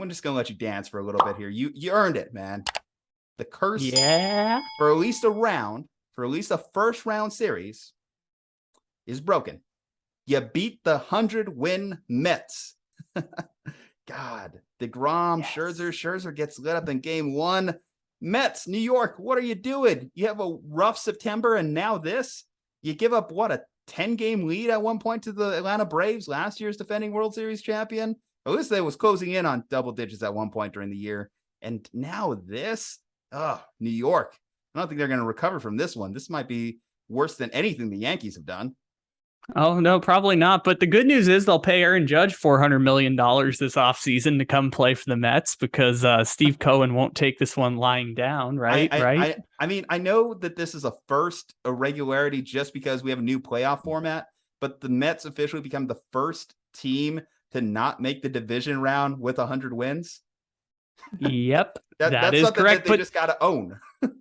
I'm just gonna let you dance for a little bit here. You earned it, man. The curse Yeah. for at least a round, for at least a first round series, is broken. You beat the 100-win Mets. God, DeGrom, Yes. Scherzer gets lit up in game one. Mets, New York, what are you doing? You have a rough September, and now this? You give up, what, a 10-game lead at one point to the Atlanta Braves, last year's defending World Series champion? At least they was closing in on double digits at one point during the year. And now this? Oh, New York. I don't think they're going to recover from this one. This might be worse than anything the Yankees have done. Oh, no, probably not. But the good news is they'll pay Aaron Judge $400 million this offseason to come play for the Mets because Steve Cohen won't take this one lying down, right? I mean, I know that this is a first irregularity just because we have a new playoff format, but the Mets officially become the first team to not make the division round with 100 wins. Yep, that that's is something correct. that they just got to own.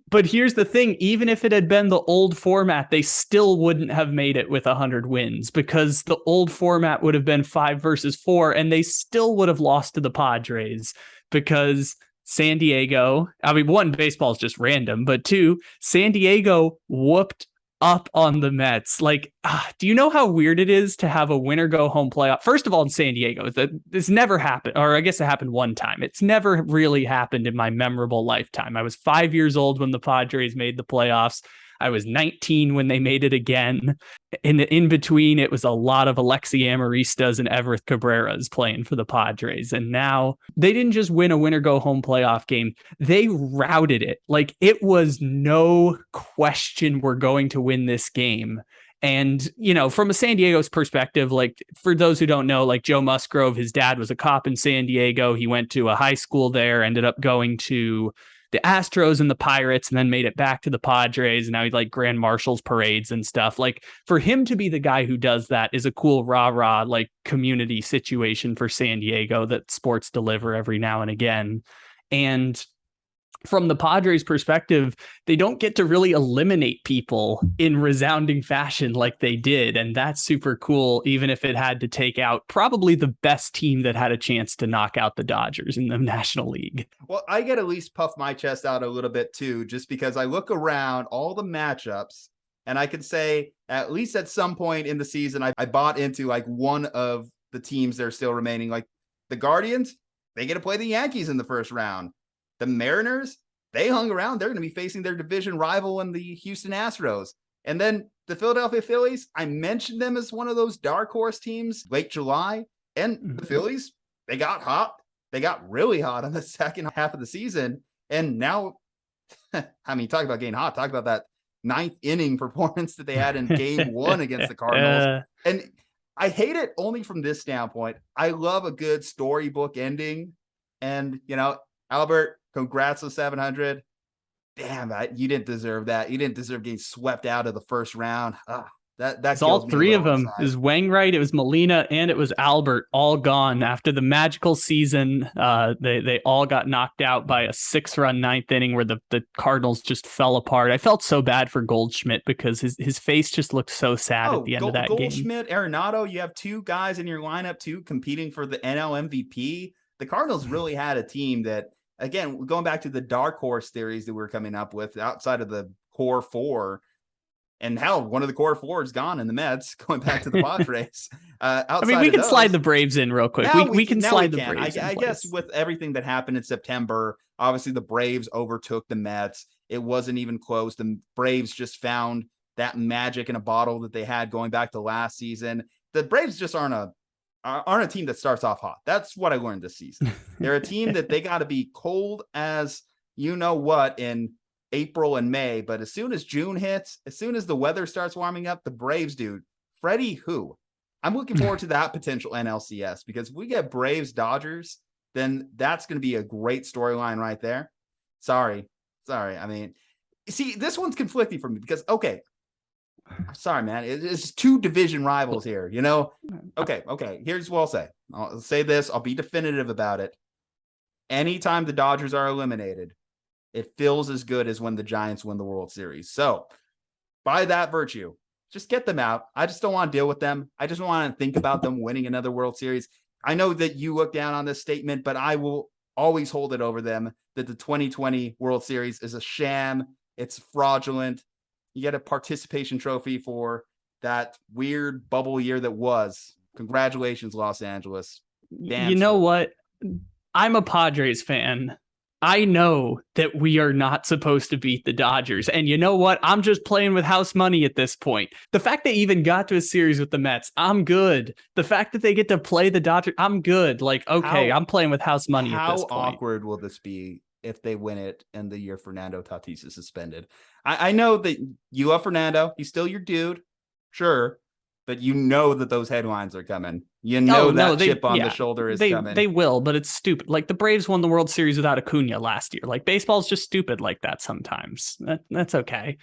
But here's the thing, even if it had been the old format, they still wouldn't have made it with 100 wins because the old format would have been 5 versus 4, and they still would have lost to the Padres because San Diego, I mean, one, baseball is just random, but two, San Diego whooped up on the Mets. Like, do you know how weird it is to have a winner go home playoff? First of all, in San Diego, this never happened, or I guess it happened one time. It's never really happened in my memorable lifetime. I was 5 years old when the Padres made the playoffs. I was 19 when they made it again. In between, it was a lot of Alexi Amaristas and Everett Cabreras playing for the Padres. And now they didn't just win a winner-go-home playoff game. They routed it. Like, it was no question we're going to win this game. And, you know, from a San Diego's perspective, like, for those who don't know, like Joe Musgrove, his dad was a cop in San Diego. He went to a high school there, ended up going to the Astros and the Pirates, and then made it back to the Padres. And now he's like grand marshals parades and stuff. Like, for him to be the guy who does that is a cool rah-rah, like, community situation for San Diego that sports deliver every now and again. And from the Padres' perspective, they don't get to really eliminate people in resounding fashion like they did. And that's super cool, even if it had to take out probably the best team that had a chance to knock out the Dodgers in the National League. Well, I get at least puff my chest out a little bit too, just because I look around all the matchups and I could say at least at some point in the season, I bought into like one of the teams that are still remaining. Like the Guardians, they get to play the Yankees in the first round. The Mariners, they hung around. They're going to be facing their division rival in the Houston Astros. And then the Philadelphia Phillies, I mentioned them as one of those dark horse teams late July. And the Phillies, they got hot. They got really hot on the second half of the season. And now, I mean, talk about getting hot. Talk about that ninth inning performance that they had in game one against the Cardinals. And I hate it only from this standpoint. I love a good storybook ending. And, you know, Albert, congrats on 700. Damn, you didn't deserve that. You didn't deserve getting swept out of the first round. That's all three of them. It was Wainwright, it was Molina, and it was Albert, all gone after the magical season. They all got knocked out by a 6-run ninth inning where the Cardinals just fell apart. I felt so bad for Goldschmidt because his face just looked so sad at the end of that game. Goldschmidt, Arenado, you have two guys in your lineup too competing for the NL MVP. The Cardinals really had a team that, again, going back to the dark horse theories that we're coming up with outside of the core four, and hell, one of the core four is gone in the Mets, going back to the Padres. I mean, we can slide the Braves in real quick. We can slide the Braves in. I guess with everything that happened in September, obviously the Braves overtook the Mets. It wasn't even close. The Braves just found that magic in a bottle that they had going back to last season. The Braves just aren't a team that starts off hot. That's what I learned this season. They're a team that they got to be cold as you know what in April and May, but as soon as June hits, as soon as the weather starts warming up, the Braves, dude, Freddie who? I'm looking forward to that potential NLCS because if we get Braves Dodgers, then that's going to be a great storyline right there. Sorry. I mean, see, this one's conflicting for me because, okay, sorry, man. It's two division rivals here, you know? Okay. Here's what I'll say. I'll say this. I'll be definitive about it. Anytime the Dodgers are eliminated, it feels as good as when the Giants win the World Series. So by that virtue, just get them out. I just don't want to deal with them. I just want to think about them winning another World Series. I know that you look down on this statement, but I will always hold it over them that the 2020 World Series is a sham. It's fraudulent. You get a participation trophy for that weird bubble year that was. Congratulations, Los Angeles. Damn You know straight. what? I'm a Padres fan. I know that we are not supposed to beat the Dodgers. And you know what? I'm just playing with house money at this point. The fact they even got to a series with the Mets, I'm good. The fact that they get to play the Dodgers, I'm good. Like, okay, I'm playing with house money at this How point. awkward will this be if they win it and the year Fernando Tatis is suspended? I know that you love Fernando. He's still your dude. Sure. But you know that those headlines are coming. You know that chip on the shoulder is coming. They will, but it's stupid. Like the Braves won the World Series without Acuna last year. Like baseball's just stupid like that sometimes. That's okay.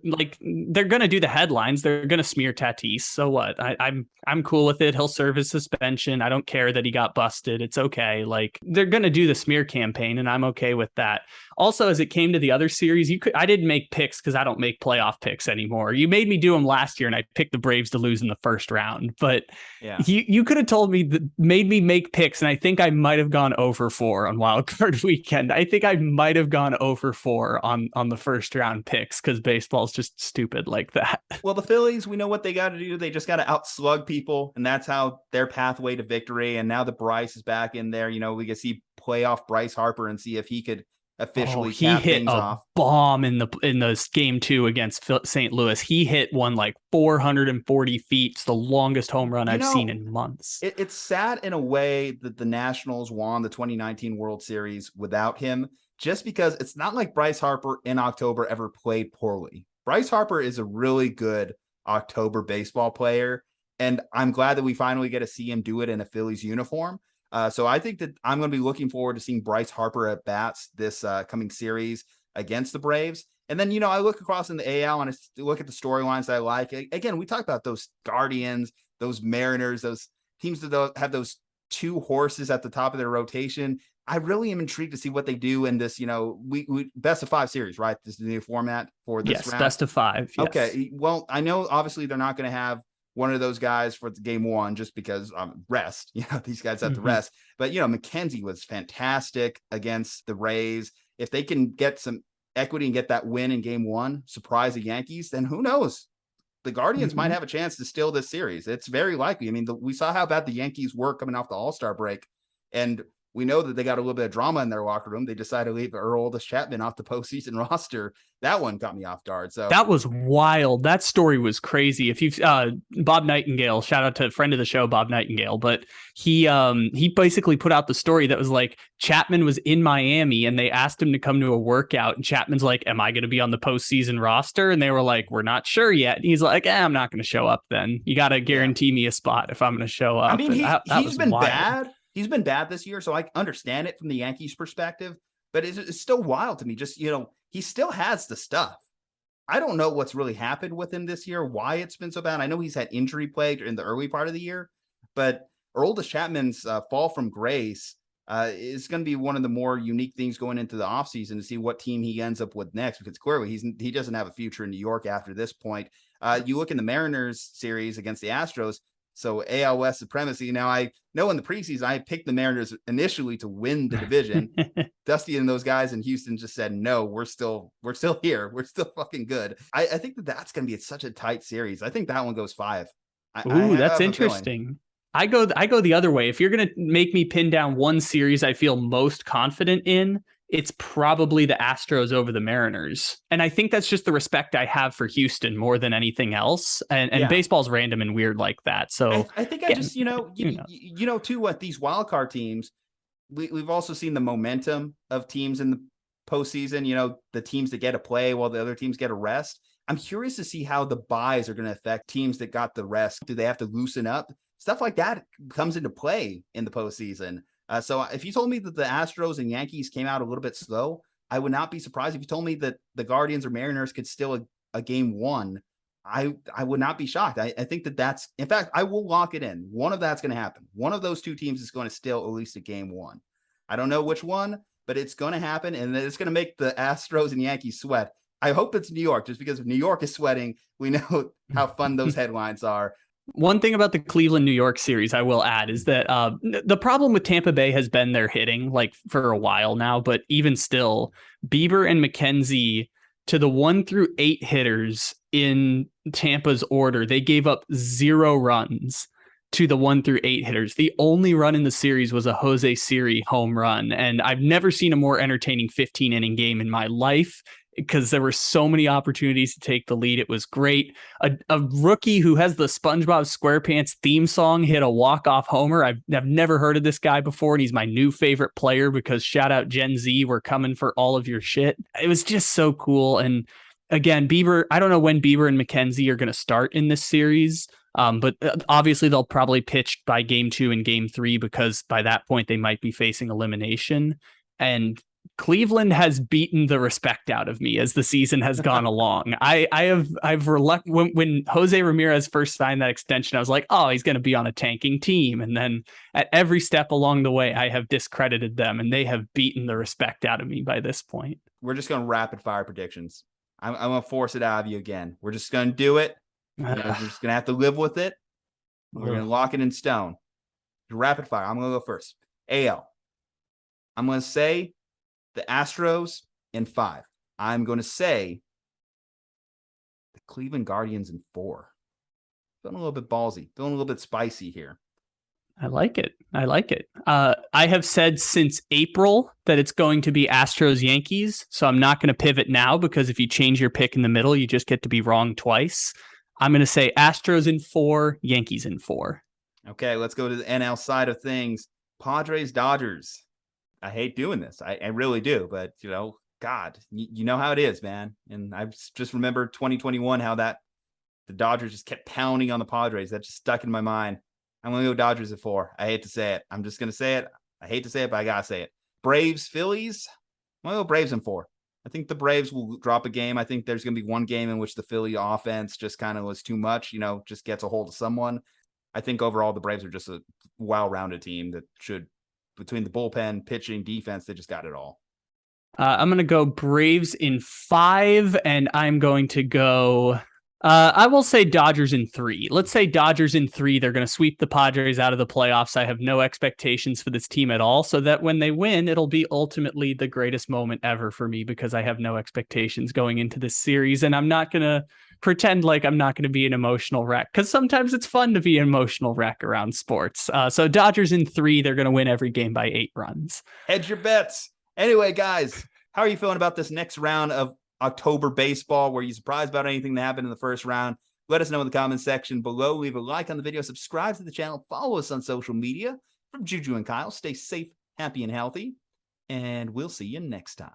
Like they're gonna do the headlines. They're gonna smear Tatis. So what? I'm cool with it. He'll serve his suspension. I don't care that he got busted. It's okay. Like they're gonna do the smear campaign, and I'm okay with that. Also, as it came to the other series, I didn't make picks because I don't make playoff picks anymore. You made me do them last year, and I picked the Braves to lose in the first round. But yeah, you could have told me that, made me make picks, and I think I might have gone 0-4 on Wild Card Weekend. I think I might have gone 0-4 on the first round picks because baseball's just stupid like that. Well, the Phillies, we know what they got to do. They just got to outslug people, and that's how their pathway to victory. And now that Bryce is back in there, we can see playoff Bryce Harper and see if he could officially he hit things a off. Bomb in the game 2 against St. Louis. He hit one like 440 feet. It's the longest home run I've seen in months. It's sad in a way that the Nationals won the 2019 World Series without him, just because it's not like Bryce Harper in October ever played poorly. Bryce Harper is a really good October baseball player, and I'm glad that we finally get to see him do it in a Phillies uniform. So I think that I'm going to be looking forward to seeing Bryce Harper at bats this coming series against the Braves. And then, I look across in the AL and I look at the storylines that I like. Again, we talk about those Guardians, those Mariners, those teams that have those two horses at the top of their rotation. I really am intrigued to see what they do in this, we best of 5 series, right? This is the new format for this round. Best of 5. Yes. Okay. Well, I know obviously they're not going to have one of those guys for game 1 just because rest. These guys have to rest. But McKenzie was fantastic against the Rays. If they can get some equity and get that win in game 1, surprise the Yankees, then who knows? The Guardians might have a chance to steal this series. It's very likely. I mean, we saw how bad the Yankees were coming off the All-Star break, and we know that they got a little bit of drama in their locker room. They decided to leave Aroldis Chapman off the postseason roster. That one got me off guard. So that was wild. That story was crazy. If you've Bob Nightingale, shout out to a friend of the show, Bob Nightingale, but he basically put out the story that was like Chapman was in Miami and they asked him to come to a workout, and Chapman's like, "Am I going to be on the postseason roster?" And they were like, "We're not sure yet." And he's like, "I'm not going to show up. Then you got to guarantee me a spot if I'm going to show up." I mean, he's been wild. bad. He's been bad this year, so I understand it from the Yankees' perspective, but it's still wild to me. Just, he still has the stuff. I don't know what's really happened with him this year, why it's been so bad. I know he's had injury plague in the early part of the year, but Aroldis Chapman's fall from grace is going to be one of the more unique things going into the offseason to see what team he ends up with next, because clearly he doesn't have a future in New York after this point. You look in the Mariners series against the Astros, so AL West supremacy. Now, I know in the preseason, I picked the Mariners initially to win the division. Dusty and those guys in Houston just said, no, we're still here. We're still fucking good. I think that's going to be such a tight series. I think that one goes 5. That's interesting. I go the other way. If you're going to make me pin down one series I feel most confident in, it's probably the Astros over the Mariners. And I think that's just the respect I have for Houston more than anything else. And baseball's random and weird like that. So I think just, too, what these wildcard teams, we've also seen the momentum of teams in the postseason, the teams that get a play while the other teams get a rest. I'm curious to see how the buys are going to affect teams that got the rest. Do they have to loosen up? Stuff like that comes into play in the postseason. So if you told me that the Astros and Yankees came out a little bit slow, I would not be surprised. If you told me that the Guardians or Mariners could steal a game 1, I would not be shocked. I think that's, in fact, I will lock it in. One of that's going to happen. One of those two teams is going to steal at least a game 1. I don't know which one, but it's going to happen, and it's going to make the Astros and Yankees sweat. I hope it's New York, just because if New York is sweating, we know how fun those headlines are. One thing about the Cleveland New York series I will add is that the problem with Tampa Bay has been their hitting, like for a while now, but even still, Bieber and McKenzie, to the 1 through 8 hitters in Tampa's order, they gave up 0 runs to the 1 through 8 hitters. The only run in the series was a Jose Siri home run, and I've never seen a more entertaining 15-inning game in my life, because there were so many opportunities to take the lead. It was great. A rookie who has the SpongeBob SquarePants theme song hit a walk-off homer. I've never heard of this guy before, and he's my new favorite player because shout out Gen Z, we're coming for all of your shit. It was just so cool. And again, Bieber, I don't know when Bieber and McKenzie are going to start in this series, but obviously they'll probably pitch by game 2 and game 3 because by that point they might be facing elimination. And Cleveland has beaten the respect out of me as the season has gone along. When Jose Ramirez first signed that extension, I was like, oh, he's going to be on a tanking team. And then at every step along the way, I have discredited them, and they have beaten the respect out of me by this point. We're just going to rapid fire predictions. I'm going to force it out of you again. We're just going to do it. We're just going to have to live with it. We're going to lock it in stone. Rapid fire. I'm going to go first. AL. I'm going to say the Astros in 5. I'm going to say the Cleveland Guardians in 4. Feeling a little bit ballsy, feeling a little bit spicy here. I like it. I have said since April that it's going to be Astros Yankees. So I'm not going to pivot now, because if you change your pick in the middle, you just get to be wrong twice. I'm going to say Astros in 4, Yankees in 4. Okay, let's go to the NL side of things. Padres, Dodgers. I hate doing this. I really do. But, God, you know how it is, man. And I just remember 2021, how the Dodgers just kept pounding on the Padres. That just stuck in my mind. I'm going to go Dodgers at 4. I hate to say it. I'm just going to say it. I hate to say it, but I got to say it. Braves, Phillies. I'm going to go Braves in 4. I think the Braves will drop a game. I think there's going to be one game in which the Philly offense just kind of was too much, just gets a hold of someone. I think overall the Braves are just a well-rounded team that should, between the bullpen, pitching, defense, they just got it all. I'm going to go Braves in 5, and I'm going to go... I will say Dodgers in 3. Let's say Dodgers in 3. They're going to sweep the Padres out of the playoffs. I have no expectations for this team at all, so that when they win, it'll be ultimately the greatest moment ever for me, because I have no expectations going into this series, and I'm not going to pretend like I'm not going to be an emotional wreck, because sometimes it's fun to be an emotional wreck around sports. So Dodgers in 3. They're going to win every game by 8 runs. Hedge your bets. Anyway, guys, how are you feeling about this next round of October baseball? Were you surprised about anything that happened in the first round? Let us know in the comments section below. Leave a like on the video, subscribe to the channel, follow us on social media. From Juju and Kyle, stay safe, happy, and healthy, and we'll see you next time.